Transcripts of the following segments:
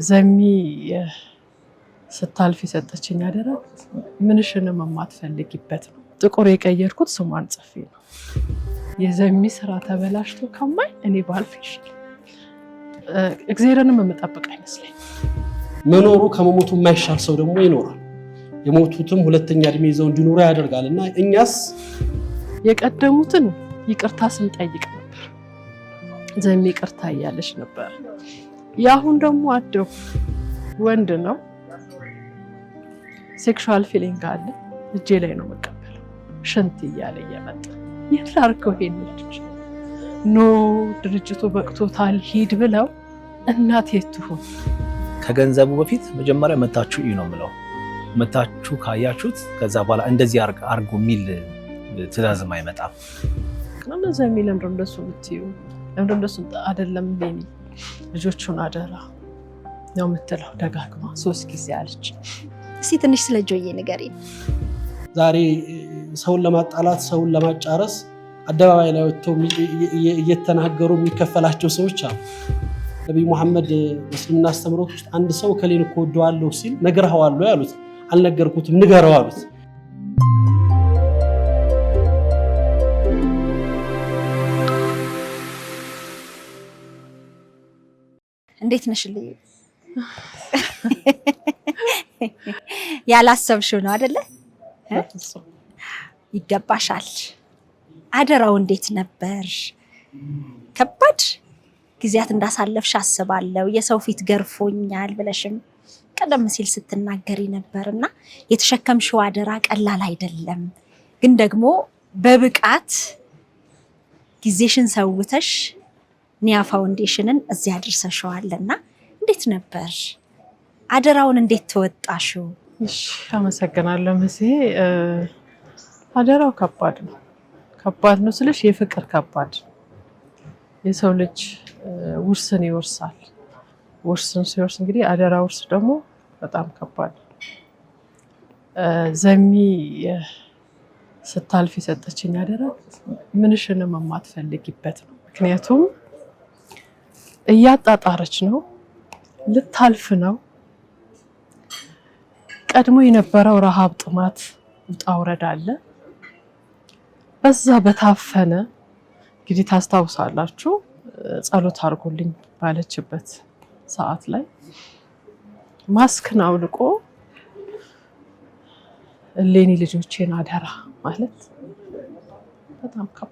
ዘሚ ስታልፍ የሰጠችኝ አደራ ምንሽንም የማትፈልጊበት ነው። ጥቁር የቀየርኩት ስሟን ጽፌ ነው። የዘሚ ስራ ተበላሽቶ ከማይ እኔ ባልፍ ይሻል። እግዚአብሔርንም የምጠብቅ አይመስለኝ። መኖሩ ከመሞቱ የማይሻል ሰው ደግሞ ይኖራል። የሞቱትም ሁለተኛ እድሜ ይዘው እንዲኖሩ ያደርጋልና እኛስ የቀደሙትን ይቅርታ ስንጠይቅ ነበር። ዘሚ ይቅርታ እያለች ነበር። ያሁን ደግሞ አደው ወንድ ነው። ሴክሹዋል ፊሊንግ አለ። እጄ ላይ ነው መቀበለው። ሽንት እያለ እየመጣ የላርከው ይሄን ልጅ ኖ ድርጅቱ በቅቶታል ሂድ ብለው እናት የትሁን ከገንዘቡ በፊት መጀመሪያ መታችሁ እዩ ነው የምለው። መታችሁ ካያችሁት ከዛ በኋላ እንደዚህ አርጉ የሚል ትዕዛዝም አይመጣም። ዘሚ ለምንድን እንደሱ ብትዩ ለምንድን እንደሱ አይደለም ሌኒ ልጆቹን አደራ ነው የምትለው ደጋግማ 3 ጊዜ አለች። እስቲ ትንሽ ስለ ጆዬ ንገሪኝ። ዛሬ ሰውን ለማጣላት ሰውን ለማጫረስ አደባባይ ላይ ወጥተው እየተናገሩ የሚከፈላቸው ሰዎች አሉ። ነብዩ መሐመድ በእስልምና አስተምሮት ውስጥ አንድ ሰው ከሌን እኮ ወደዋለሁ ሲል ነግረኸዋል ያሉት፣ አልነገርኩትም ንገረው አሉት። እንዴት ነሽልኝ? ያላሰብሽው ነው አይደለ? ይገባሻል። አደራው እንዴት ነበር? ከባድ ጊዜያት እንዳሳለፍሽ አስባለሁ። የሰው ፊት ገርፎኛል ብለሽም ቀደም ሲል ስትናገሪ ነበርና የተሸከምሽው አደራ ቀላል አይደለም። ግን ደግሞ በብቃት ጊዜሽን ሰውተሽ ኒያ ፋውንዴሽንን እዚህ አድርሰሽዋልና እንዴት ነበር? አደራውን እንዴት ተወጣሽው? እሺ አመሰግናለሁ መሲ። አደራው ከባድ ነው ስልሽ የፍቅር ከባድ። የሰው ልጅ ውርስን ይወርሳል። ውርስን ሲወርስ እንግዲህ አደራ ውርስ ደግሞ በጣም ከባድ። ዘሚ ስታልፍ የሰጠችኝ አደራ ምንሽንም የማትፈልጊበት ነው። ምክንያቱም እያጣጣረች ነው፣ ልታልፍ ነው። ቀድሞ የነበረው ረሃብ፣ ጥማት፣ ውጣ ውረድ አለ። በዛ በታፈነ እንግዲህ ታስታውሳላችሁ ጸሎት አድርጎልኝ ባለችበት ሰዓት ላይ ማስክን አውልቆ እሌኒ ልጆቼን አደራ ማለት በጣም ከባድ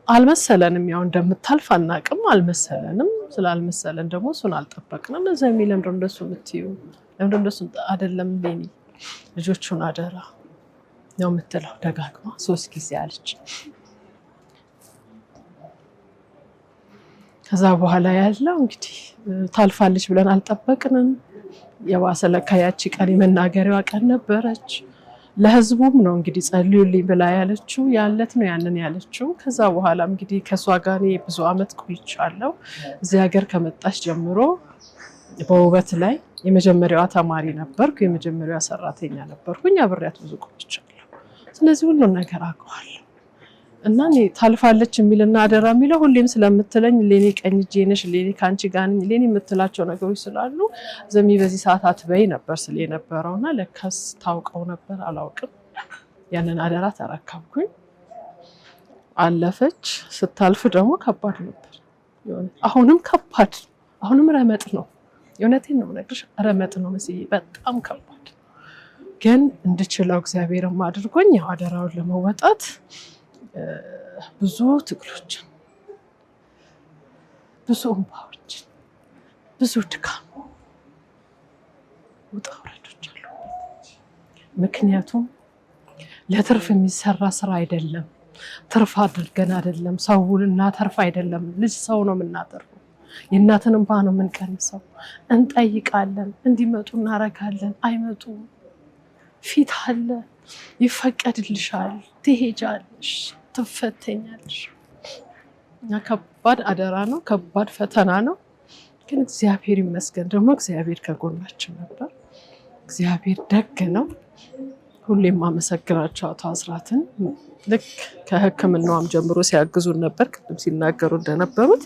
አልመሰለንም። ያው እንደምታልፍ አናቅም አልመሰለንም። ስላልመሰለን ደግሞ እሱን አልጠበቅንም። ዘሚ ለምንድን እንደሱ የምትይው ለምንድን እንደሱ አይደለም ሌኒ ልጆቹን አደራ ነው የምትለው ደጋግማ 3 ጊዜ አለች። ከዛ በኋላ ያለው እንግዲህ ታልፋለች ብለን አልጠበቅንም። የባሰ ለካ ያቺ ቀን የመናገሪያዋ ቀን ነበረች። ለህዝቡም ነው እንግዲህ ጸልዩልኝ ብላ ያለችው ያለት ነው ያንን ያለችው። ከዛ በኋላ እንግዲህ ከሷ ጋር ብዙ አመት ቆይቻለሁ። እዚህ ሀገር ከመጣች ጀምሮ በውበት ላይ የመጀመሪያዋ ተማሪ ነበርኩ፣ የመጀመሪያዋ ሰራተኛ ነበርኩኝ። አብሬያት ብዙ ቆይቻለሁ። ስለዚህ ሁሉን ነገር አውቀዋለሁ እና እኔ ታልፋለች የሚልና አደራ የሚለው ሁሌም ስለምትለኝ ሌኒ ቀኝ እጄ ነሽ፣ ሌኒ ካንቺ ጋር ነኝ፣ ሌኒ የምትላቸው ነገሮች ስላሉ ዘሚ በዚህ ሰዓት አትበይ ነበር ስለ የነበረውና ለካስ ታውቀው ነበር አላውቅም። ያንን አደራ ተረከብኩኝ። አለፈች። ስታልፍ ደግሞ ከባድ ነበር። አሁንም ከባድ፣ አሁንም ረመጥ ነው። የእውነቴን ነው የምነግርሽ፣ ረመጥ ነው መስዬ በጣም ከባድ። ግን እንድችለው እግዚአብሔርም አድርጎኝ ያው አደራውን ለመወጣት ብዙ ትግሎችን፣ ብዙ እንባዎችን፣ ብዙ ድካም፣ ውጣ ውረዶች አሉ። ምክንያቱም ለትርፍ የሚሰራ ስራ አይደለም። ትርፍ አድርገን አይደለም ሰውን እናተርፍ አይደለም። ልጅ ሰው ነው የምናተርፈው። የእናትን እንባ ነው የምንቀንሰው። እንጠይቃለን፣ እንዲመጡ እናረጋለን። አይመጡም። ፊት አለ፣ ይፈቀድልሻል፣ ትሄጃለሽ፣ ትፈተኛለሽ። እና ከባድ አደራ ነው፣ ከባድ ፈተና ነው። ግን እግዚአብሔር ይመስገን ደግሞ እግዚአብሔር ከጎናችን ነበር። እግዚአብሔር ደግ ነው። ሁሌም ማመሰግናቸው አቶ አስራትን ልክ ከሕክምናውም ጀምሮ ሲያግዙን ነበር ቅድም ሲናገሩ እንደነበሩት።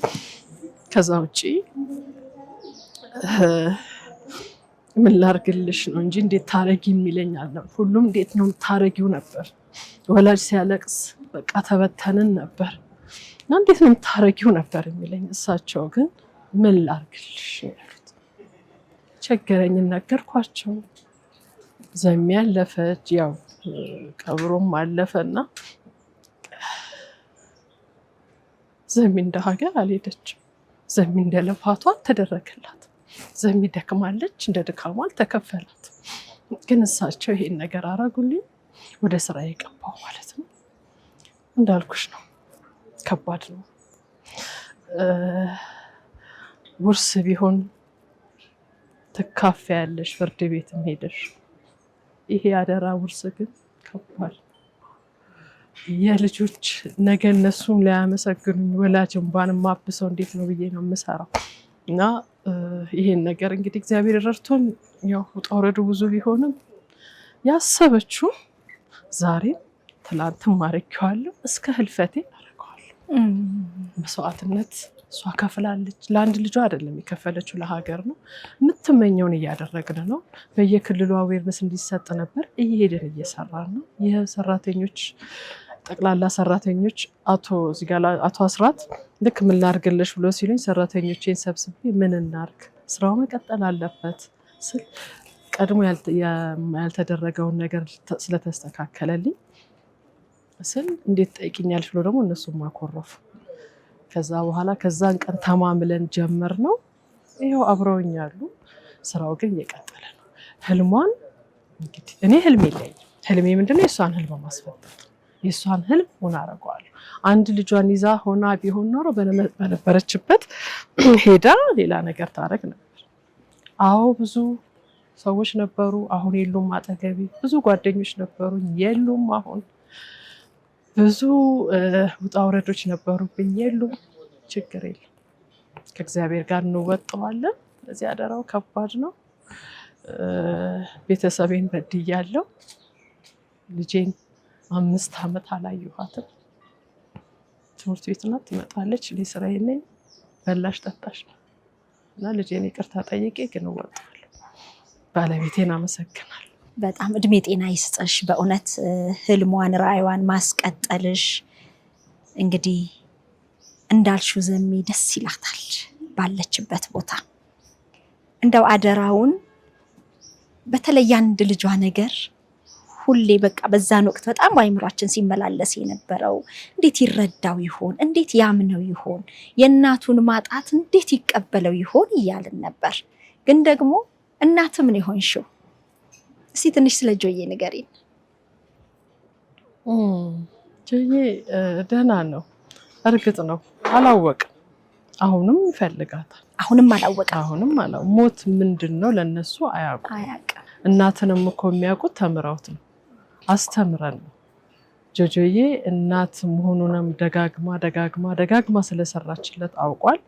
ከዛ ውጪ ምን ላርግልሽ ነው እንጂ እንዴት ታረጊ የሚለኛል ነበር። ሁሉም እንዴት ነው ታረጊው ነበር። ወላጅ ሲያለቅስ በቃ ተበተንን ነበር እና እንዴት ነው ታረጊው ነበር የሚለኝ። እሳቸው ግን ምን ላርግልሽ ያሉት ቸገረኝ ነገርኳቸው። ዘሚ ያለፈች ያው ቀብሮም አለፈና ዘሚ እንደ ሀገር አልሄደችም። ዘሚ እንደ ልፋቷ ተደረገላት። ዘሚ ደክማለች፣ እንደ ድካሟ አልተከፈላት። ግን እሳቸው ይሄን ነገር አረጉልኝ። ወደ ስራ የገባው ማለት ነው። እንዳልኩሽ ነው፣ ከባድ ነው። ውርስ ቢሆን ትካፈያለሽ፣ ፍርድ ቤትም ሄደሽ። ይሄ አደራ ውርስ ግን ከባድ። የልጆች ነገ እነሱም ሊያመሰግኑኝ ወላጅ እንባን ማብሰው እንዴት ነው ብዬ ነው የምሰራው። እና ይሄን ነገር እንግዲህ እግዚአብሔር ረድቶን ያው ውጣ ውረዱ ብዙ ቢሆንም ያሰበችው ዛሬም ትላንትም ማረኪዋለሁ እስከ ህልፈቴ አረጋለሁ። መስዋዕትነት እሷ ከፍላለች። ለአንድ ልጇ አይደለም የከፈለችው ለሀገር ነው። የምትመኘውን እያደረግን ነው። በየክልሉ አዌርነስ እንዲሰጥ ነበር እየሄድን እየሰራን ነው። የሰራተኞች ጠቅላላ ሰራተኞች አቶ አስራት ልክ ምን ላርግልሽ ብሎ ሲሉኝ ሰራተኞቼን ሰብስቤ ምን እናርግ ስራው መቀጠል አለበት ስል ቀድሞ ያልተደረገውን ነገር ስለተስተካከለልኝ ስል እንዴት ጠይቅኛለሽ ብሎ ደግሞ እነሱም ማኮረፉ። ከዛ በኋላ ከዛን ቀን ተማምለን ጀመር ነው። ይሄው አብረውኛሉ። ስራው ግን እየቀጠለ ነው። ህልሟን እንግዲህ እኔ ህልም የለኝም። ህልሜ ምንድነው? የሷን ህልም ማስፈጠር። የሷን ህልም ሆና አረጋለሁ። አንድ ልጇን ይዛ ሆና ቢሆን ኖሮ በነበረችበት ሄዳ ሌላ ነገር ታረግ ነበር። አዎ ብዙ ሰዎች ነበሩ፣ አሁን የሉም። አጠገቤ ብዙ ጓደኞች ነበሩ፣ የሉም አሁን። ብዙ ውጣ ውረዶች ነበሩብኝ፣ የሉም። ችግር የለም፣ ከእግዚአብሔር ጋር እንወጣዋለን። እዚህ አደራው ከባድ ነው። ቤተሰቤን በድያለሁ። ልጄን 5 ዓመት አላየኋትም። ትምህርት ቤት ናት፣ ትመጣለች። እኔ ስራዬ ነኝ፣ በላሽ ጠጣሽ ነው እና ልጄን ይቅርታ ጠይቄ ግን እወጣዋለሁ። ባለቤቴን አመሰግናለሁ። በጣም እድሜ ጤና ይስጥሽ። በእውነት ህልሟን ራዕይዋን ማስቀጠልሽ እንግዲህ እንዳልሽው ዘሚ ደስ ይላታል ባለችበት ቦታ። እንደው አደራውን በተለይ አንድ ልጇ ነገር ሁሌ በቃ በዛን ወቅት በጣም አይምሯችን ሲመላለስ የነበረው እንዴት ይረዳው ይሆን፣ እንዴት ያምነው ይሆን፣ የእናቱን ማጣት እንዴት ይቀበለው ይሆን እያልን ነበር። ግን ደግሞ እናትም ነው የሆንሽው። እስቲ ትንሽ ስለ ጆዬ ንገሪን። ጆዬ ደህና ነው። እርግጥ ነው አላወቅም። አሁንም ይፈልጋታል። አሁንም አላወቅም። አሁንም ሞት ምንድን ነው ለነሱ አያውቁም። እናትንም እኮ የሚያውቁት ተምረውት ነው፣ አስተምረን ነው። ጆጆዬ እናት መሆኑንም ደጋግማ ስለሰራችለት አውቋል።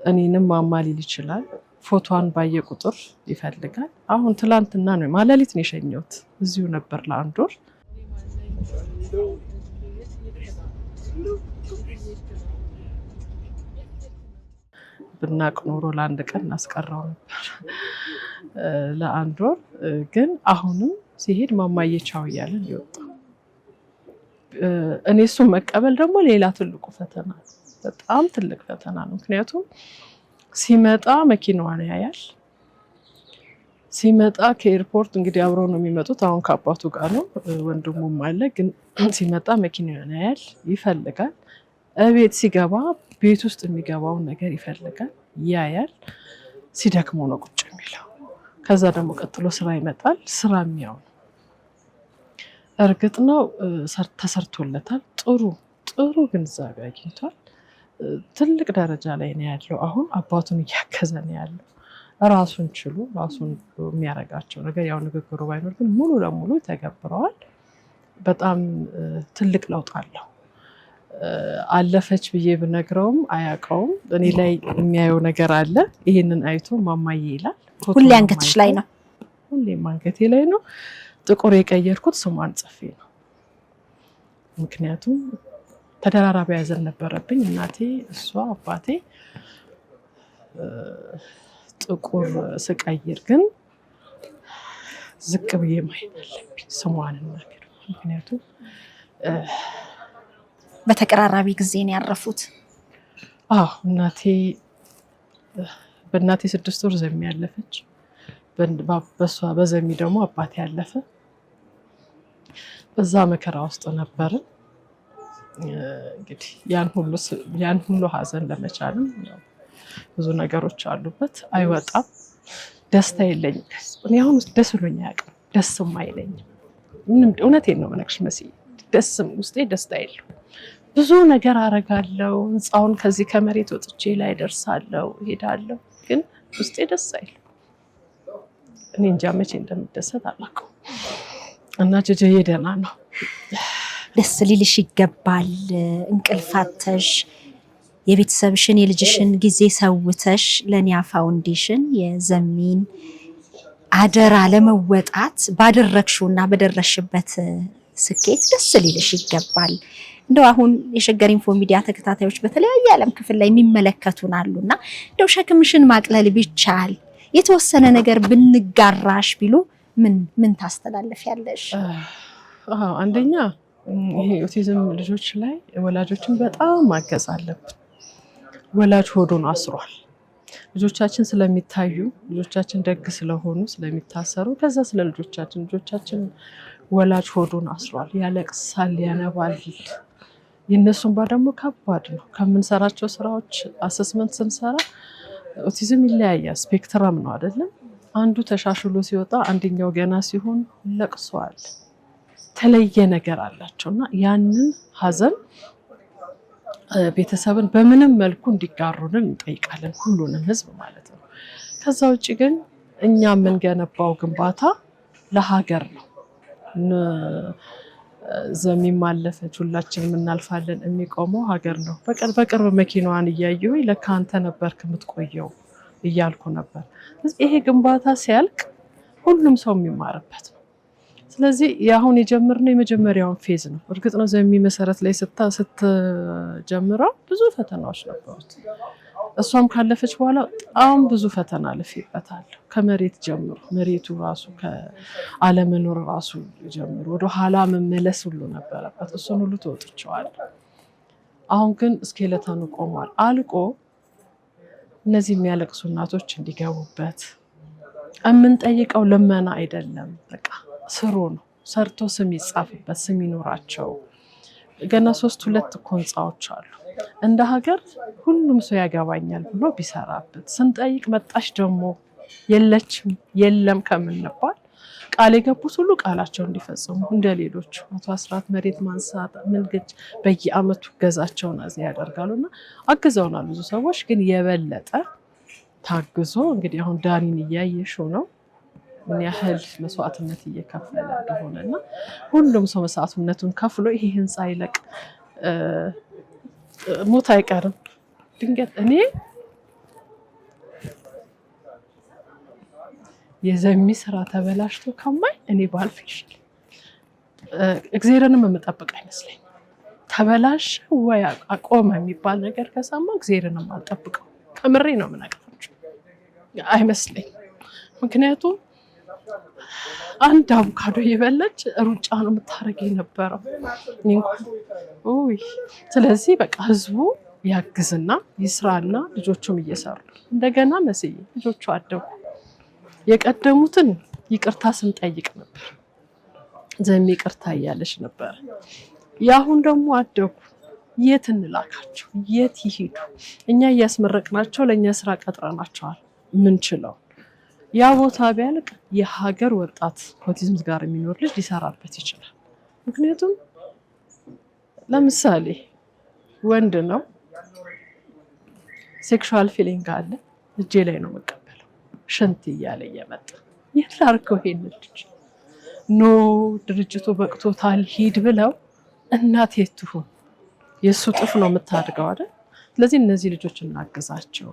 እኔንም ማማሊል ይችላል። ፎቶዋን ባየ ቁጥር ይፈልጋል። አሁን ትላንትና ነው ማለሊት ነው የሸኘሁት። እዚሁ ነበር ለአንድ ወር። ብናቅ ኖሮ ለአንድ ቀን እናስቀራው ነበር ለአንድ ወር። ግን አሁንም ሲሄድ ማማዬ ቻው እያለን ይወጣ። እኔ እሱን መቀበል ደግሞ ሌላ ትልቁ ፈተና ነው። በጣም ትልቅ ፈተና ነው። ምክንያቱም ሲመጣ መኪናዋን ያያል። ሲመጣ ከኤርፖርት እንግዲህ አብረው ነው የሚመጡት። አሁን ከአባቱ ጋር ነው፣ ወንድሙም አለ። ግን ሲመጣ መኪናዋን ያያል፣ ይፈልጋል። እቤት ሲገባ ቤት ውስጥ የሚገባውን ነገር ይፈልጋል፣ ያያል። ሲደክመው ነው ቁጭ የሚለው። ከዛ ደግሞ ቀጥሎ ስራ ይመጣል። ስራ የሚያው እርግጥ ነው ተሰርቶለታል። ጥሩ ግንዛቤ አግኝቷል። ትልቅ ደረጃ ላይ ነው ያለው። አሁን አባቱን እያገዘ ነው ያለው። ራሱን ችሎ ራሱን የሚያረጋቸው ነገር ያው ንግግሩ ባይኖር ግን ሙሉ ለሙሉ ተገብረዋል። በጣም ትልቅ ለውጥ አለው። አለፈች ብዬ ብነግረውም አያውቀውም። እኔ ላይ የሚያየው ነገር አለ። ይሄንን አይቶ ማማዬ ይላል። ሁሌ አንገትሽ ላይ ነው። ሁሌ አንገቴ ላይ ነው። ጥቁር የቀየርኩት ስሟን ጽፌ ነው። ምክንያቱም ተደራራቢ ሐዘን ነበረብኝ። እናቴ፣ እሷ፣ አባቴ ጥቁር ስቀይር ግን ዝቅ ብዬ ማየት አለብኝ ስሟን እናገር። ምክንያቱም በተቀራራቢ ጊዜ ነው ያረፉት። እናቴ በእናቴ 6 ወር ዘሚ ያለፈች፣ በሷ በዘሚ ደግሞ አባቴ ያለፈ። በዛ መከራ ውስጥ ነበር። እንግዲህ ያን ሁሉ ሐዘን ለመቻልም ብዙ ነገሮች አሉበት። አይወጣም። ደስታ የለኝም። እኔ አሁን ደስ ብሎኝ አያውቅም። ደስም አይለኝም። ምንም እውነቴን ነው የምነግርሽ መሲ፣ ደስም ውስጤ ደስታ የለውም። ብዙ ነገር አረጋለሁ። ህንፃውን ከዚህ ከመሬት ወጥቼ ላይ ደርሳለሁ፣ ሄዳለሁ፣ ግን ውስጤ ደስ አይልም። እኔ እንጃ መቼ እንደምደሰት አላውቅም። እና ጀጀዬ ደህና ነው። ደስ ሊልሽ ይገባል። እንቅልፋተሽ የቤተሰብሽን የልጅሽን ጊዜ ሰውተሽ ለኒያ ፋውንዴሽን የዘሚን አደራ ለመወጣት ባደረግሽውና በደረሽበት ስኬት ደስ ሊልሽ ይገባል። እንደው አሁን የሸገር ኢንፎ ሚዲያ ተከታታዮች በተለያየ ዓለም ክፍል ላይ የሚመለከቱን አሉና እንደው ሸክምሽን ማቅለል ቢቻል የተወሰነ ነገር ብንጋራሽ ቢሉ ምን ታስተላልፊያለሽ? አንደኛ ይሄ ኦቲዝም ልጆች ላይ ወላጆችን በጣም ማገዝ አለብን። ወላጅ ሆዱን አስሯል። ልጆቻችን ስለሚታዩ፣ ልጆቻችን ደግ ስለሆኑ ስለሚታሰሩ፣ ከዛ ስለ ልጆቻችን ወላጅ ሆዱን አስሯል። ያለቅሳል፣ ያነባል። የእነሱን ደግሞ ከባድ ነው። ከምንሰራቸው ስራዎች አሰስመንት ስንሰራ ኦቲዝም ይለያያል። ስፔክትረም ነው አይደለም? አንዱ ተሻሽሎ ሲወጣ አንደኛው ገና ሲሆን ለቅሷል። ተለየ ነገር አላቸውና ያንን ሐዘን ቤተሰብን በምንም መልኩ እንዲጋሩልን እንጠይቃለን፣ ሁሉንም ህዝብ ማለት ነው። ከዛ ውጭ ግን እኛ የምንገነባው ግንባታ ለሀገር ነው። ዘሚም አለፈች፣ ሁላችንም እናልፋለን። የሚቆመው ሀገር ነው። በቅርብ መኪናዋን እያየሁ ለካ አንተ ነበርክ የምትቆየው እያልኩ ነበር። ይሄ ግንባታ ሲያልቅ ሁሉም ሰው የሚማርበት ነው። ስለዚህ የአሁን የጀመርነው የመጀመሪያውን ፌዝ ነው። እርግጥ ነው ዘሚ መሰረት ላይ ስትጀምረው ብዙ ፈተናዎች ነበሩት። እሷም ካለፈች በኋላ በጣም ብዙ ፈተና አልፌበታለሁ። ከመሬት ጀምሮ መሬቱ ራሱ ከአለመኖር ራሱ ጀምሮ ወደ ኋላ መመለስ ሁሉ ነበረበት። እሱን ሁሉ ተወጥቼዋለሁ። አሁን ግን እስኬለታኑ ቆሟል። አልቆ እነዚህ የሚያለቅሱ እናቶች እንዲገቡበት የምንጠይቀው ልመና አይደለም። በቃ ስሩ ነው። ሰርቶ ስም ይጻፍበት፣ ስም ይኖራቸው። ገና 2 እኮ ህንፃዎች አሉ። እንደ ሀገር ሁሉም ሰው ያገባኛል ብሎ ቢሰራበት፣ ስንጠይቅ መጣሽ ደግሞ የለችም የለም ከምንባል ቃል የገቡት ሁሉ ቃላቸው እንዲፈጽሙ እንደ ሌሎቹ አቶ አስራት መሬት ማንሳት ምንግጭ በየአመቱ ገዛቸውን እዚህ ያደርጋሉና አግዘውናል ብዙ ሰዎች። ግን የበለጠ ታግዞ እንግዲህ አሁን ዳኒን እያየሽው ነው ምን ያህል መስዋዕትነት እየከፈለ እንደሆነና ሁሉም ሰው መስዋዕትነቱን ከፍሎ ይሄ ህንፃ ይለቅ። ሞት አይቀርም። ድንገት እኔ የዘሚ ስራ ተበላሽቶ ከማይ እኔ ባልፍ ይሻል። እግዚአብሔርንም የምጠብቅ አይመስለኝ። ተበላሽ ወይ አቆመ የሚባል ነገር ከሰማ እግዚአብሔርንም አልጠብቀው። ከምሬ ነው የምነግራችሁ። አይመስለኝ። ምክንያቱም አንድ አቮካዶ የበለች ሩጫ ነው የምታረግ የነበረው እንኳን። ስለዚህ በቃ ህዝቡ ያግዝና ይስራና ልጆቹም እየሰሩ እንደገና መስዬ ልጆቹ አደጉ። የቀደሙትን ይቅርታ ስንጠይቅ ነበር። ዘሚ ይቅርታ እያለች ነበር። ያሁን ደግሞ አደጉ። የት እንላካቸው? የት ይሄዱ? እኛ እያስመረቅናቸው ለእኛ ስራ ቀጥረናቸዋል። ምንችለው ያ ቦታ ቢያልቅ የሀገር ወጣት ኦቲዝም ጋር የሚኖር ልጅ ሊሰራበት ይችላል። ምክንያቱም ለምሳሌ ወንድ ነው፣ ሴክሹዋል ፊሊንግ አለ፣ እጄ ላይ ነው መቀበለው፣ ሽንት እያለ እየመጣ የት ላድርገው ይሄን ልጅ? ኖ ድርጅቱ በቅቶታል ሂድ ብለው እናት የት ትሁን? የእሱ ጥፍ ነው የምታድገው አይደል? ስለዚህ እነዚህ ልጆች እናግዛቸው።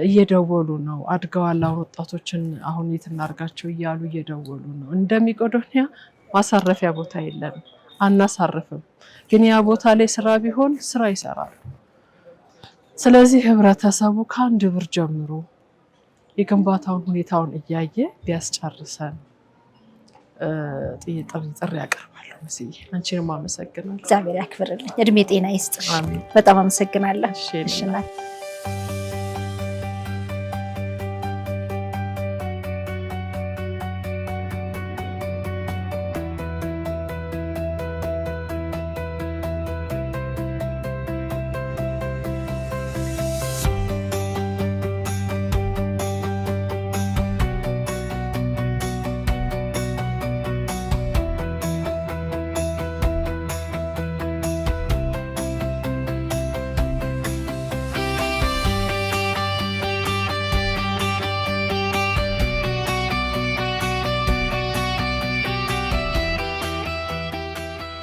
እየደወሉ ነው አድገዋል። አሁን ወጣቶችን አሁን የት እናድርጋቸው እያሉ እየደወሉ ነው። እንደሚቆዶኒያ ማሳረፊያ ቦታ የለም፣ አናሳርፍም። ግን ያ ቦታ ላይ ስራ ቢሆን ስራ ይሰራሉ። ስለዚህ ህብረተሰቡ ከአንድ ብር ጀምሮ የግንባታውን ሁኔታውን እያየ ቢያስጨርሰን ጥሪ ያቀርባለሁ። መስዬ አንቺንም አመሰግናለሁ። እግዚአብሔር ያክብርልኝ፣ እድሜ ጤና ይስጥሽ። በጣም አመሰግናለሁ። እሺ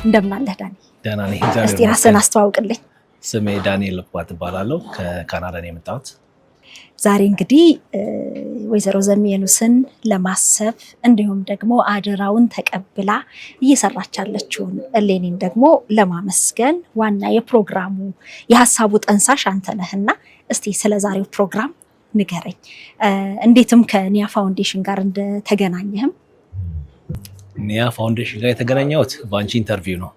እንደምን አለህ ዳኒ? ደህና ነኝ። እስቲ ራስህን አስተዋውቅልኝ። ስሜ ዳንኤል ልኳት እባላለሁ። ከካናዳ ነው የመጣሁት። ዛሬ እንግዲህ ወይዘሮ ዘሚየኑስን ለማሰብ እንዲሁም ደግሞ አደራውን ተቀብላ እየሰራች ያለችውን እሌኒን ደግሞ ለማመስገን ዋና የፕሮግራሙ የሀሳቡ ጠንሳሽ አንተ ነህና እስቲ ስለ ዛሬው ፕሮግራም ንገረኝ። እንዴትም ከኒያ ፋውንዴሽን ጋር እንደተገናኘህም። ኒያ ፋውንዴሽን ጋር የተገናኘሁት በአንቺ ኢንተርቪው ነው።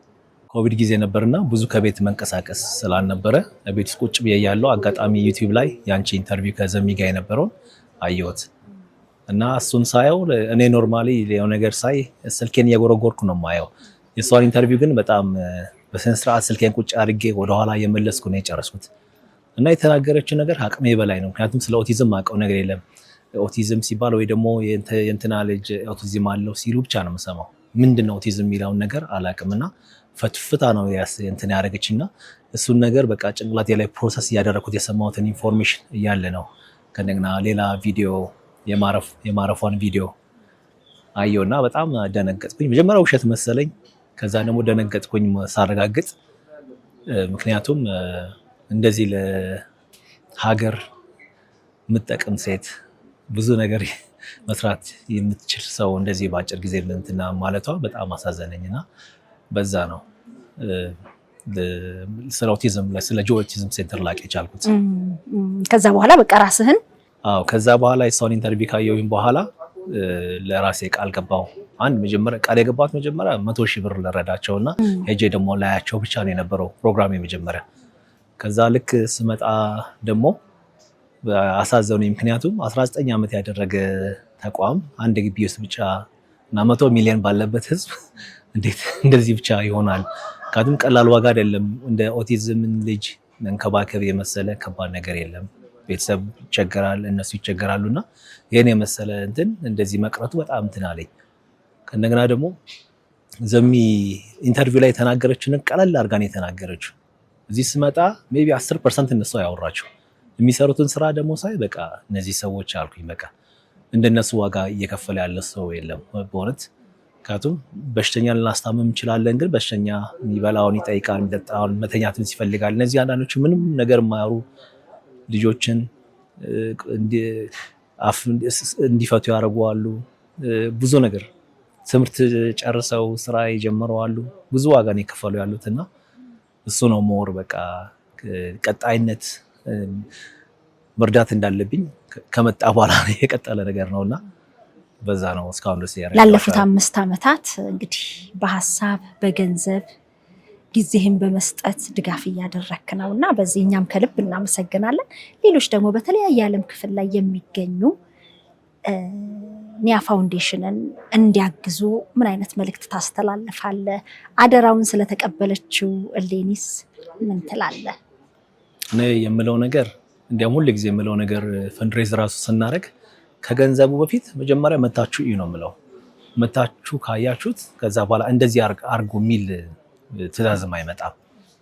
ኮቪድ ጊዜ ነበርና ብዙ ከቤት መንቀሳቀስ ስላልነበረ ቤት ውስጥ ቁጭ ብዬ ያለው አጋጣሚ ዩቲዩብ ላይ የአንቺ ኢንተርቪው ከዘሚ ጋር የነበረውን አየሁት እና እሱን ሳየው እኔ ኖርማሊ የሆነ ነገር ሳይ ስልኬን እየጎረጎርኩ ነው የማየው። የሷን ኢንተርቪው ግን በጣም በስነ ስርዓት ስልኬን ቁጭ አድርጌ ወደኋላ እየመለስኩ ነው የጨረስኩት እና የተናገረችው ነገር አቅሜ በላይ ነው። ምክንያቱም ስለ ኦቲዝም አውቀው ነገር የለም። ኦቲዝም ሲባል ወይ ደግሞ የእንትና ልጅ ኦቲዝም አለው ሲሉ ብቻ ነው የምሰማው። ምንድነው ኦቲዝም የሚለውን ነገር አላውቅምና ፈትፍታ ነው እንትን ያደረገችና እሱን ነገር በቃ ጭንቅላቴ ላይ ፕሮሰስ እያደረኩት የሰማሁትን ኢንፎርሜሽን እያለ ነው ከእንደገና ሌላ ቪዲዮ የማረፏን ቪዲዮ አየውና በጣም ደነገጥኩኝ። መጀመሪያ ውሸት መሰለኝ፣ ከዛ ደግሞ ደነገጥኩኝ ሳረጋግጥ። ምክንያቱም እንደዚህ ለሀገር የምትጠቅም ሴት ብዙ ነገር መስራት የምትችል ሰው እንደዚህ በአጭር ጊዜ እንትና ማለቷ በጣም አሳዘነኝና በዛ ነው ስለ ኦቲዝም ስለ ጆ ኦቲዝም ሴንተር ላቅ የቻልኩት። ከዛ በኋላ በቃ ራስህን ከዛ በኋላ የሷን ኢንተርቪው ካየሁኝ በኋላ ለራሴ ቃል ገባው። አንድ መጀመሪያ ቃል የገባሁት መጀመሪያ 100,000 ብር ለረዳቸውና ሄጄ ደግሞ ላያቸው ብቻ ነው የነበረው ፕሮግራም የመጀመሪያ። ከዛ ልክ ስመጣ ደግሞ አሳዘኑኝ። ምክንያቱም 19 ዓመት ያደረገ ተቋም አንድ ግቢ ውስጥ ብቻ እና 100 ሚሊዮን ባለበት ህዝብ እንዴት እንደዚህ ብቻ ይሆናል? ምክንያቱም ቀላል ዋጋ አይደለም። እንደ ኦቲዝምን ልጅ መንከባከብ የመሰለ ከባድ ነገር የለም። ቤተሰብ ይቸገራል፣ እነሱ ይቸገራሉና ይሄን የመሰለ እንትን እንደዚህ መቅረቱ በጣም እንትን አለኝ። ከእንደገና ደግሞ ዘሚ ኢንተርቪው ላይ የተናገረችውን ቀለል አድርጋ ነው የተናገረችው። እዚህ ስመጣ ሜቢ 10% እነሱ ያወራቸው የሚሰሩትን ስራ ደግሞ ሳይ በቃ እነዚህ ሰዎች አልኩኝ በቃ እንደነሱ ዋጋ እየከፈለ ያለ ሰው የለም በእውነት። ምክንያቱም በሽተኛ ልናስታመም እንችላለን፣ ግን በሽተኛ የሚበላውን ይጠይቃል፣ የሚጠጣውን መተኛትን ይፈልጋል። እነዚህ አንዳንዶቹ ምንም ነገር የማያሩ ልጆችን እንዲፈቱ ያደርጉዋሉ። ብዙ ነገር ትምህርት ጨርሰው ስራ የጀመረዋሉ። ብዙ ዋጋ ነው የከፈሉ ያሉትና እሱ ነው ሞር በቃ ቀጣይነት መርዳት እንዳለብኝ ከመጣ በኋላ የቀጠለ ነገር ነውና በዛ ነው እስካሁን ድረስ ያረጋግጣል። ላለፉት 5 ዓመታት እንግዲህ በሐሳብ በገንዘብ ጊዜህን በመስጠት ድጋፍ እያደረክ ነውና በዚህ እኛም ከልብ እናመሰግናለን። ሌሎች ደግሞ በተለያየ ዓለም ክፍል ላይ የሚገኙ ኒያ ፋውንዴሽንን እንዲያግዙ ምን አይነት መልእክት ታስተላልፋለህ? አደራውን ስለተቀበለችው እሌኒስ ምን ትላለህ? እኔ የምለው ነገር እንዲያም ሁሉ ጊዜ የምለው ነገር ፈንድሬዝ ራሱ ስናደርግ ከገንዘቡ በፊት መጀመሪያ መታችሁ እዩ ነው የምለው። መታችሁ ካያችሁት ከዛ በኋላ እንደዚህ አርጉ የሚል ትዕዛዝም አይመጣም።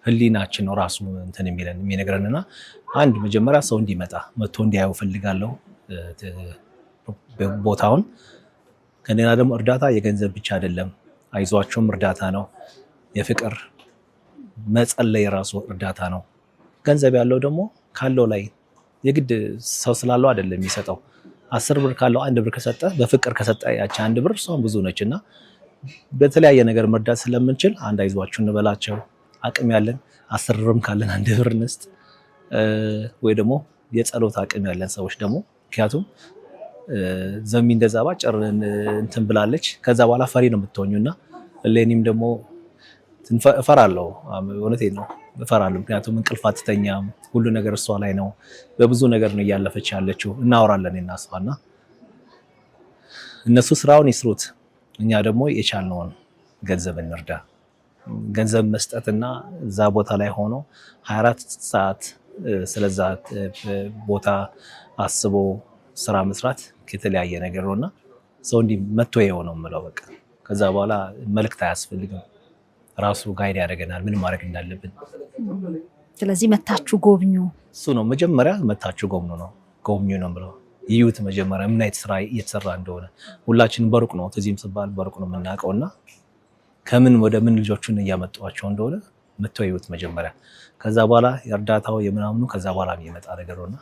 ህሊናችን ነው ራሱ እንትን የሚነግረንና አንድ መጀመሪያ ሰው እንዲመጣ መጥቶ እንዲያየው ፈልጋለሁ ቦታውን። ከኔና ደግሞ እርዳታ የገንዘብ ብቻ አይደለም፣ አይዟቸውም እርዳታ ነው። የፍቅር መጸለይ ራሱ እርዳታ ነው። ገንዘብ ያለው ደግሞ ካለው ላይ የግድ ሰው ስላለው አይደለም የሚሰጠው 10 ብር ካለው 1 ብር ከሰጠ በፍቅር ከሰጠ ያቺ 1 ብር እሷም ብዙ ነችና በተለያየ ነገር መርዳት ስለምንችል አንድ አይዟችሁ እንበላቸው አቅም ያለን 10 ብርም ካለን 1 ብር እንስጥ ወይ ደግሞ የጸሎት አቅም ያለን ሰዎች ደግሞ ምክንያቱም ዘሚ እንደዛ ባጭር እንትን ብላለች ከዛ በኋላ ፈሪ ነው የምትሆኙና ለኔም ደግሞ እፈራለሁ እውነቴን ነው እፈራለሁ ምክንያቱም እንቅልፍ አትተኛም ሁሉ ነገር እሷ ላይ ነው በብዙ ነገር ነው ያለፈች ያለችው እናወራለን እናስፋና እነሱ ስራውን ይስሩት እኛ ደግሞ የቻልነውን ገንዘብ እንርዳ ገንዘብ መስጠትና እዛ ቦታ ላይ ሆኖ 24 ሰዓት ስለዛ ቦታ አስቦ ስራ መስራት ከተለያየ ነገር ነውና ሰው እንዲ መጥቶ የሆነው ማለት በቃ ከዛ በኋላ መልእክት አያስፈልግም ራሱ ጋይድ ያደርገናል ምን ማድረግ እንዳለብን ስለዚህ መታችሁ ጎብኙ እሱ ነው መጀመሪያ መታችሁ ጎብኙ ነው ብለው ይዩት መጀመሪያ ምን አይነት ስራ እየተሰራ እንደሆነ ሁላችንም በሩቅ ነው ተዚህም ሲባል በሩቅ ነው የምናውቀውና ከምን ወደ ምን ልጆቹን እያመጣቸው እንደሆነ መጥተው ይዩት መጀመሪያ ከዛ በኋላ የእርዳታው የምናምኑ ከዛ በኋላ የሚመጣ ነገር ነውና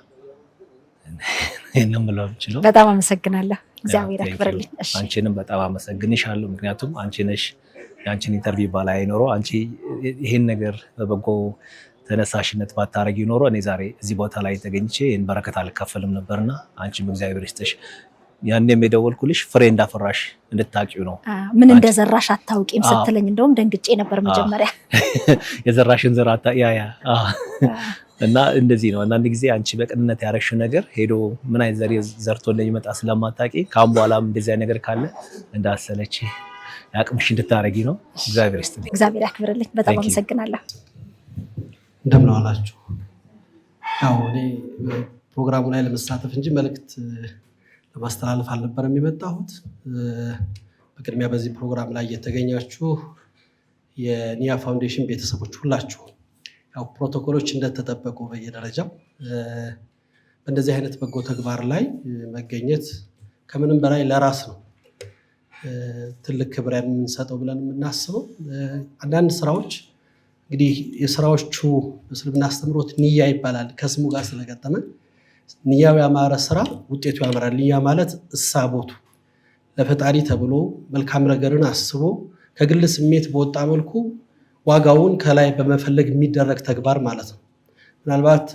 እኔም ብለው በጣም አመሰግናለሁ እግዚአብሔር ያክብርልኝ እሺ አንቺንም በጣም አመሰግንሻለሁ ምክንያቱም አንቺ ነሽ ያንቺን ኢንተርቪው ባላይ ኖሮ አንቺ ይሄን ነገር በበጎ ተነሳሽነት ባታረጊ ኖሮ እኔ ዛሬ እዚህ ቦታ ላይ ተገኝቼ ይሄን በረከት አልከፈልም ነበርና አንቺም እግዚአብሔር ይስጥሽ ያንንም የደወልኩልሽ ፍሬ እንዳፈራሽ እንድታቂው ነው ምን እንደዘራሽ አታውቂም ስትለኝ እንደውም ደንግጬ ነበር መጀመሪያ የዘራሽን ዘራታ ያ እና እንደዚህ ነው አንድ ጊዜ አንቺ በቅንነት ያረሽው ነገር ሄዶ ምን አይነት ዘር ዘርቶ እንደሚመጣ ስለማታቂ ካም በኋላም እንደዚህ አይነት ነገር ካለ እንዳሰለች ያቅምሽ እንድታረጊ ነው እግዚአብሔር ይስጥልኝ እግዚአብሔር ያክብርልኝ በጣም አመሰግናለሁ እንደምን ዋላችሁ ያው እኔ ፕሮግራሙ ላይ ለመሳተፍ እንጂ መልእክት ለማስተላለፍ አልነበረም የመጣሁት በቅድሚያ በዚህ ፕሮግራም ላይ የተገኛችሁ የኒያ ፋውንዴሽን ቤተሰቦች ሁላችሁ ያው ፕሮቶኮሎች እንደተጠበቁ በየደረጃው በእንደዚህ አይነት በጎ ተግባር ላይ መገኘት ከምንም በላይ ለራስ ነው ትልቅ ክብር የምንሰጠው ብለን የምናስበው አንዳንድ ስራዎች እንግዲህ የስራዎቹ በእስልምና አስተምሮት ንያ ይባላል ከስሙ ጋር ስለገጠመ ንያው ያማረ ስራ ውጤቱ ያምራል ንያ ማለት እሳቦቱ ለፈጣሪ ተብሎ መልካም ነገርን አስቦ ከግል ስሜት በወጣ መልኩ ዋጋውን ከላይ በመፈለግ የሚደረግ ተግባር ማለት ነው ምናልባት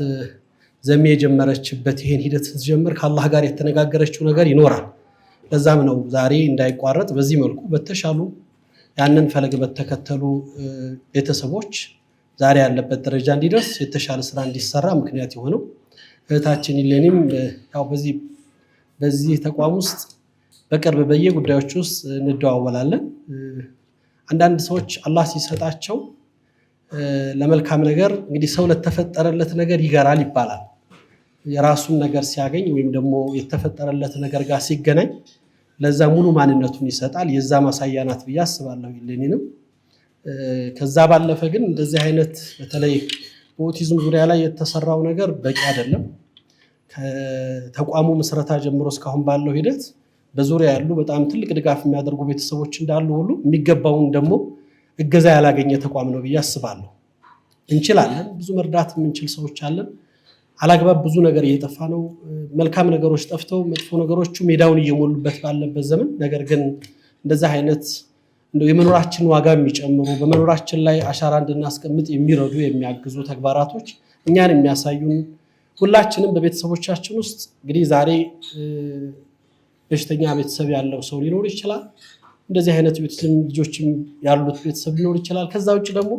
ዘሜ የጀመረችበት ይሄን ሂደት ስትጀምር ከአላህ ጋር የተነጋገረችው ነገር ይኖራል ለዛም ነው ዛሬ እንዳይቋረጥ በዚህ መልኩ በተሻሉ ያንን ፈለግ በተከተሉ ቤተሰቦች ዛሬ ያለበት ደረጃ እንዲደርስ የተሻለ ስራ እንዲሰራ ምክንያት የሆነው እህታችን ይለንም ያው በዚህ ተቋም ውስጥ በቅርብ በየጉዳዮች ውስጥ እንደዋወላለን አንዳንድ ሰዎች አላህ ሲሰጣቸው ለመልካም ነገር እንግዲህ ሰው ለተፈጠረለት ነገር ይገራል ይባላል የራሱን ነገር ሲያገኝ ወይም ደግሞ የተፈጠረለት ነገር ጋር ሲገናኝ ለዛ ሙሉ ማንነቱን ይሰጣል የዛ ማሳያ ናት ብዬ አስባለሁ ይለኔንም ከዛ ባለፈ ግን እንደዚህ አይነት በተለይ በኦቲዝም ዙሪያ ላይ የተሰራው ነገር በቂ አይደለም ከተቋሙ መስረታ ጀምሮ እስካሁን ባለው ሂደት በዙሪያ ያሉ በጣም ትልቅ ድጋፍ የሚያደርጉ ቤተሰቦች እንዳሉ ሁሉ የሚገባውን ደግሞ እገዛ ያላገኘ ተቋም ነው ብዬ አስባለሁ እንችላለን ብዙ መርዳት የምንችል ሰዎች አለን አላግባብ ብዙ ነገር እየጠፋ ነው መልካም ነገሮች ጠፍተው መጥፎ ነገሮቹ ሜዳውን እየሞሉበት ባለበት ዘመን ነገር ግን እንደዛ አይነት እንደው የመኖራችን ዋጋ የሚጨምሩ በመኖራችን ላይ አሻራ እንድናስቀምጥ የሚረዱ የሚያግዙ ተግባራቶች እኛን የሚያሳዩን ሁላችንም በቤተሰቦቻችን ውስጥ እንግዲህ ዛሬ በሽተኛ ቤተሰብ ያለው ሰው ሊኖር ይችላል እንደዚህ አይነት ልጆችም ያሉት ቤተሰብ ሊኖር ይችላል ከዛ ውጭ ደግሞ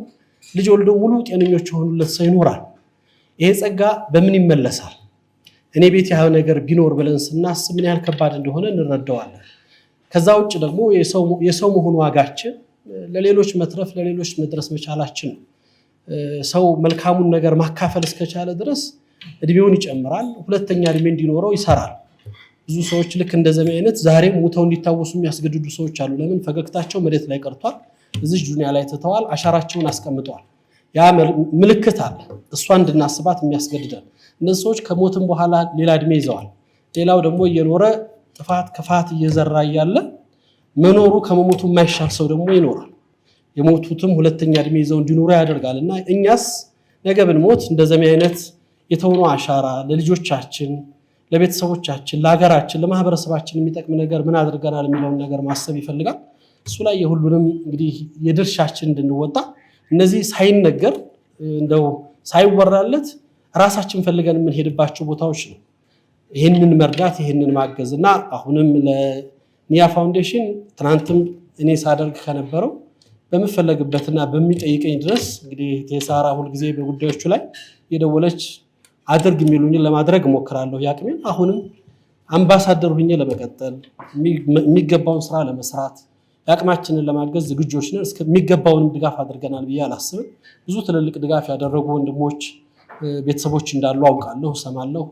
ልጅ ወልዶ ሙሉ ጤነኞች የሆኑለት ሰው ይኖራል ይሄ ጸጋ በምን ይመለሳል እኔ ቤት ያው ነገር ቢኖር ብለን ስናስብ ምን ያህል ከባድ እንደሆነ እንረዳዋለን ከዛ ውጭ ደግሞ የሰው መሆኑ ዋጋችን ለሌሎች መትረፍ ለሌሎች መድረስ መቻላችን ሰው መልካሙን ነገር ማካፈል እስከቻለ ድረስ እድሜውን ይጨምራል ሁለተኛ እድሜ እንዲኖረው ይሰራል ብዙ ሰዎች ልክ እንደዘመን አይነት ዛሬ ሞተው እንዲታወሱ የሚያስገድዱ ሰዎች አሉ ለምን ፈገግታቸው መሬት ላይ ቀርቷል እዚህ ዱንያ ላይ ተተዋል አሻራቸውን አስቀምጠዋል ያ ምልክት አለ እሷ እንድናስባት የሚያስገድዳል እነዚህ ሰዎች ከሞትም በኋላ ሌላ እድሜ ይዘዋል ሌላው ደግሞ እየኖረ ጥፋት ክፋት እየዘራ ያለ መኖሩ ከመሞቱ የማይሻል ሰው ደግሞ ይኖራል የሞቱትም ሁለተኛ እድሜ ይዘው እንዲኖሩ ያደርጋልና እኛስ ነገ ብንሞት እንደዘሜ አይነት የተውነው አሻራ ለልጆቻችን፣ ለቤተሰቦቻችን፣ ለሀገራችን፣ ለማህበረሰባችን የሚጠቅም ነገር ምን አድርገናል የሚለውን ነገር ማሰብ ይፈልጋል። እሱ ላይ የሁሉንም እንግዲህ የድርሻችን እንድንወጣ እነዚህ ሳይነገር እንደው ሳይወራለት ራሳችን ፈልገን የምንሄድባቸው ቦታዎች ነው። ይህንን መርዳት ይህንን ማገዝ እና አሁንም ለኒያ ፋውንዴሽን ትናንትም እኔ ሳደርግ ከነበረው በምፈለግበትና በሚጠይቀኝ ድረስ እንግዲህ ቴሳራ ሁልጊዜ በጉዳዮቹ ላይ የደወለች አድርግ የሚሉኝን ለማድረግ እሞክራለሁ ያቅሜን። አሁንም አምባሳደር ሁኜ ለመቀጠል የሚገባውን ስራ ለመስራት ያቅማችንን ለማገዝ ዝግጆች ነን። የሚገባውንም ድጋፍ አድርገናል ብዬ አላስብም። ብዙ ትልልቅ ድጋፍ ያደረጉ ወንድሞች ቤተሰቦች እንዳሉ አውቃለሁ፣ እሰማለሁ።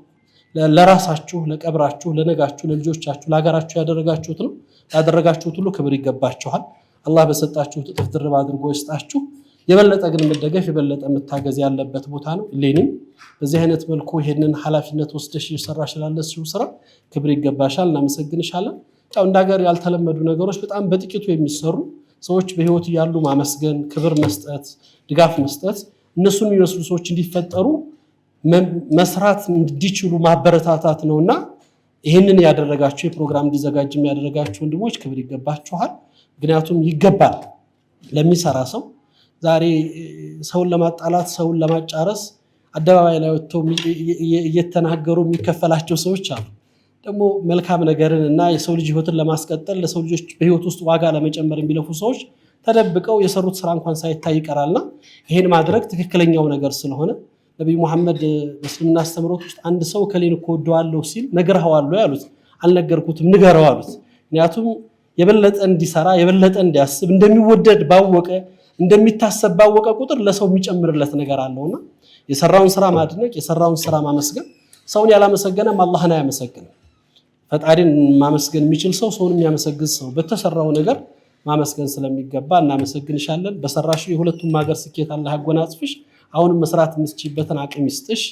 ለራሳችሁ፣ ለቀብራችሁ፣ ለነጋችሁ፣ ለልጆቻችሁ፣ ለሀገራችሁ ያደረጋችሁት ነው። ያደረጋችሁት ሁሉ ክብር ይገባችኋል። አላህ በሰጣችሁት እጥፍ ድርብ አድርጎ ይስጣችሁ። የበለጠ ግን መደገፍ የበለጠ መታገዝ ያለበት ቦታ ነው። እሌኒም በዚህ አይነት መልኩ ይሄንን ኃላፊነት ወስደሽ እየሰራሽ ላለሽው ስራ ክብር ይገባሻል፣ እናመሰግንሻለን። ያው እንደ ሀገር ያልተለመዱ ነገሮች በጣም በጥቂቱ የሚሰሩ ሰዎች በህይወት እያሉ ማመስገን፣ ክብር መስጠት፣ ድጋፍ መስጠት፣ እነሱን የሚመስሉ ሰዎች እንዲፈጠሩ መስራት እንዲችሉ ማበረታታት ነውና ይህንን ያደረጋችሁ የፕሮግራም እንዲዘጋጅ የሚያደረጋችሁ ወንድሞች ክብር ይገባችኋል። ምክንያቱም ይገባል ለሚሰራ ሰው። ዛሬ ሰውን ለማጣላት ሰውን ለማጫረስ አደባባይ ላይ ወጥተው እየተናገሩ የሚከፈላቸው ሰዎች አሉ። ደግሞ መልካም ነገርን እና የሰው ልጅ ህይወትን ለማስቀጠል ለሰው ልጆች በህይወት ውስጥ ዋጋ ለመጨመር የሚለፉ ሰዎች ተደብቀው የሰሩት ስራ እንኳን ሳይታይ ይቀራልና ይሄን ማድረግ ትክክለኛው ነገር ስለሆነ ነብዩ መሐመድ በእስልምና አስተምሮት ውስጥ አንድ ሰው ከሌን እኮ ወደዋለሁ ሲል ነግረኸዋለሁ ያሉት፣ አልነገርኩትም ንገረው አሉት። ምክንያቱም የበለጠ እንዲሰራ የበለጠ እንዲያስብ እንደሚወደድ ባወቀ እንደሚታሰብ ባወቀ ቁጥር ለሰው የሚጨምርለት ነገር አለውና የሰራውን ስራ ማድነቅ፣ የሰራውን ስራ ማመስገን። ሰውን ያላመሰገነም አላህን አያመሰግንም። ፈጣሪን ማመስገን የሚችል ሰው ሰውን የሚያመሰግን ሰው በተሰራው ነገር ማመስገን ስለሚገባ እናመሰግንሻለን። በሰራሽ የሁለቱም ሀገር ስኬት አላህ ያጎናጽፍሽ። አሁንም መስራት የምትችይበትን አቅም ይስጥሽ።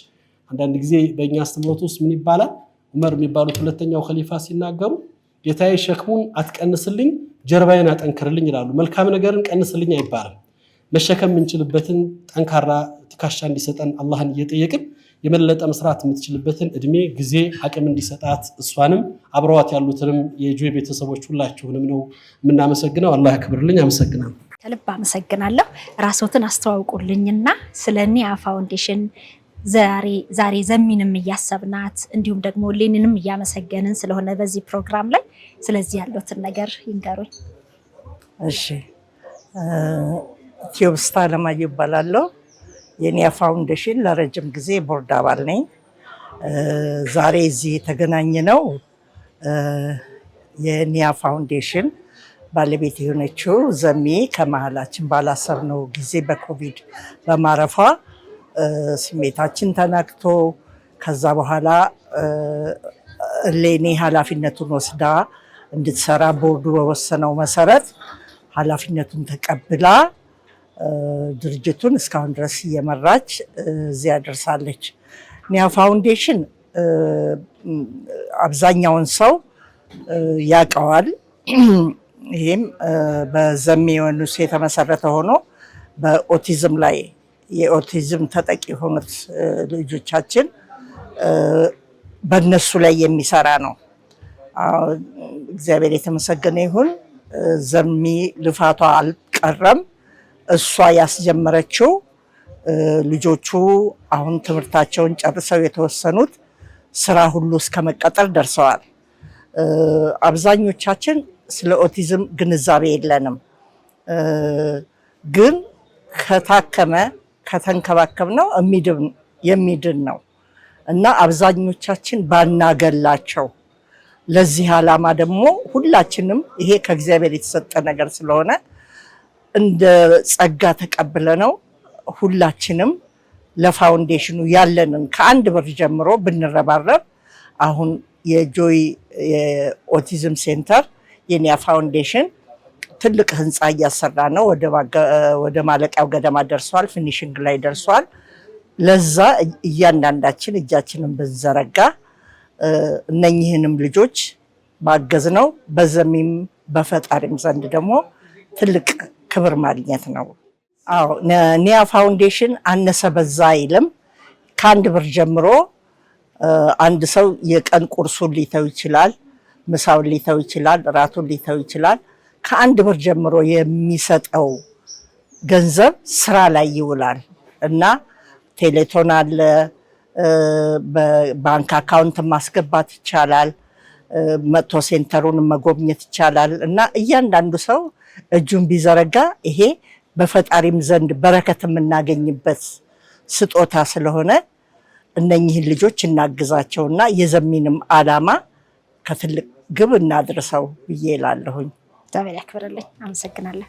አንዳንድ ጊዜ በእኛ አስተምሮት ውስጥ ምን ይባላል? ዑመር የሚባሉት ሁለተኛው ኸሊፋ ሲናገሩ ጌታዬ ሸክሙን አትቀንስልኝ ጀርባዬን አጠንክርልኝ ይላሉ። መልካም ነገርን ቀንስልኝ አይባልም። መሸከም የምንችልበትን ጠንካራ ትከሻ እንዲሰጠን አላህን እየጠየቅን የመለጠ መስራት የምትችልበትን እድሜ፣ ጊዜ፣ አቅም እንዲሰጣት እሷንም አብረዋት ያሉትንም የጆይ ቤተሰቦች ሁላችሁንም ነው የምናመሰግነው። አላህ ያክብርልኝ። አመሰግናለሁ። ከልብ አመሰግናለሁ። ራስዎትን አስተዋውቁልኝና ስለ ኒያ ፋውንዴሽን ዛሬ ዘሚንም እያሰብናት እንዲሁም ደግሞ ሌኒንም እያመሰገንን ስለሆነ በዚህ ፕሮግራም ላይ ስለዚህ ያሉትን ነገር ይንገሩኝ። እሺ፣ ቲዮብስታ ለማየ ይባላለሁ። የኒያ ፋውንዴሽን ለረጅም ጊዜ ቦርድ አባል ነኝ። ዛሬ እዚህ የተገናኘ ነው የኒያ ፋውንዴሽን ባለቤት የሆነችው ዘሚ ከመሀላችን ባላሰብነው ጊዜ በኮቪድ በማረፏ ስሜታችን ተነክቶ ከዛ በኋላ ሌኒ ኃላፊነቱን ወስዳ እንድትሰራ ቦርዱ በወሰነው መሰረት ኃላፊነቱን ተቀብላ ድርጅቱን እስካሁን ድረስ እየመራች እዚያ ደርሳለች። ኒያ ፋውንዴሽን አብዛኛውን ሰው ያውቀዋል። ይህም በዘሜ ዮኑስ የተመሰረተ ሆኖ በኦቲዝም ላይ የኦቲዝም ተጠቂ የሆኑት ልጆቻችን በእነሱ ላይ የሚሰራ ነው። እግዚአብሔር የተመሰገነ ይሁን። ዘሚ ልፋቷ አልቀረም። እሷ ያስጀመረችው ልጆቹ አሁን ትምህርታቸውን ጨርሰው የተወሰኑት ስራ ሁሉ እስከ መቀጠር ደርሰዋል። አብዛኞቻችን ስለ ኦቲዝም ግንዛቤ የለንም፣ ግን ከታከመ ከተንከባከብነው የሚድን ነው እና አብዛኞቻችን ባናገላቸው። ለዚህ ዓላማ ደግሞ ሁላችንም ይሄ ከእግዚአብሔር የተሰጠ ነገር ስለሆነ እንደ ጸጋ ተቀብለ ነው ሁላችንም ለፋውንዴሽኑ ያለንን ከአንድ ብር ጀምሮ ብንረባረብ አሁን የጆይ የኦቲዝም ሴንተር የኒያ ፋውንዴሽን ትልቅ ህንፃ እያሰራ ነው። ወደ ማለቂያው ገደማ ደርሷል። ፊኒሽንግ ላይ ደርሷል። ለዛ እያንዳንዳችን እጃችንን ብንዘረጋ እነኚህንም ልጆች ማገዝ ነው። በዘሚም በፈጣሪም ዘንድ ደግሞ ትልቅ ክብር ማግኘት ነው። አዎ ኒያ ፋውንዴሽን አነሰ በዛ አይልም። ከአንድ ብር ጀምሮ አንድ ሰው የቀን ቁርሱን ሊተው ይችላል፣ ምሳውን ሊተው ይችላል፣ ራቱን ሊተው ይችላል። ከአንድ ብር ጀምሮ የሚሰጠው ገንዘብ ስራ ላይ ይውላል እና ቴሌቶን አለ፣ በባንክ አካውንት ማስገባት ይቻላል፣ መጥቶ ሴንተሩን መጎብኘት ይቻላል እና እያንዳንዱ ሰው እጁን ቢዘረጋ ይሄ በፈጣሪም ዘንድ በረከት የምናገኝበት ስጦታ ስለሆነ እነኚህን ልጆች እናግዛቸውና የዘሚንም ዓላማ ከትልቅ ግብ እናድርሰው ብዬ እላለሁኝ። እግዚአብሔር ያክብርልኝ። አመሰግናለሁ።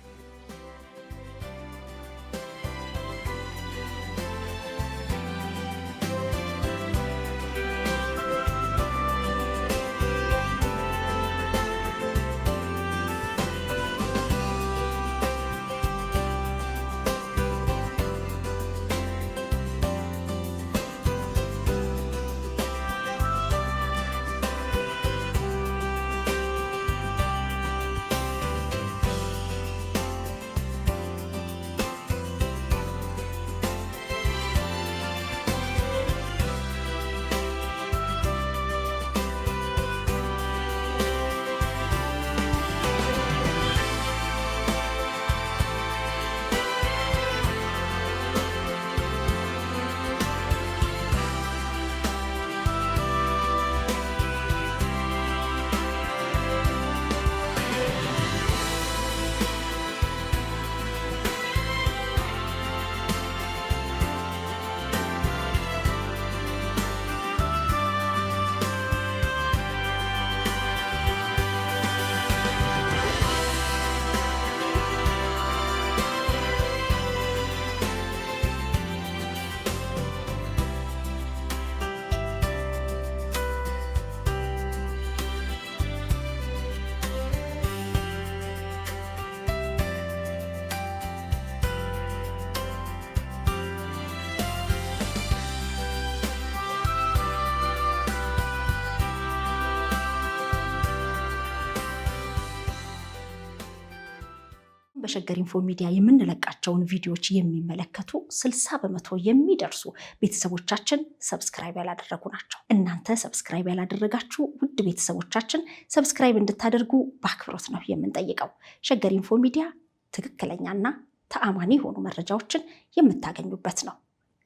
በሸገር ኢንፎ ሚዲያ የምንለቃቸውን ቪዲዮዎች የሚመለከቱ 60% የሚደርሱ ቤተሰቦቻችን ሰብስክራይብ ያላደረጉ ናቸው። እናንተ ሰብስክራይብ ያላደረጋችሁ ውድ ቤተሰቦቻችን ሰብስክራይብ እንድታደርጉ በአክብሮት ነው የምንጠይቀው። ሸገር ኢንፎ ሚዲያ ትክክለኛና ተአማኒ የሆኑ መረጃዎችን የምታገኙበት ነው።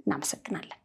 እናመሰግናለን።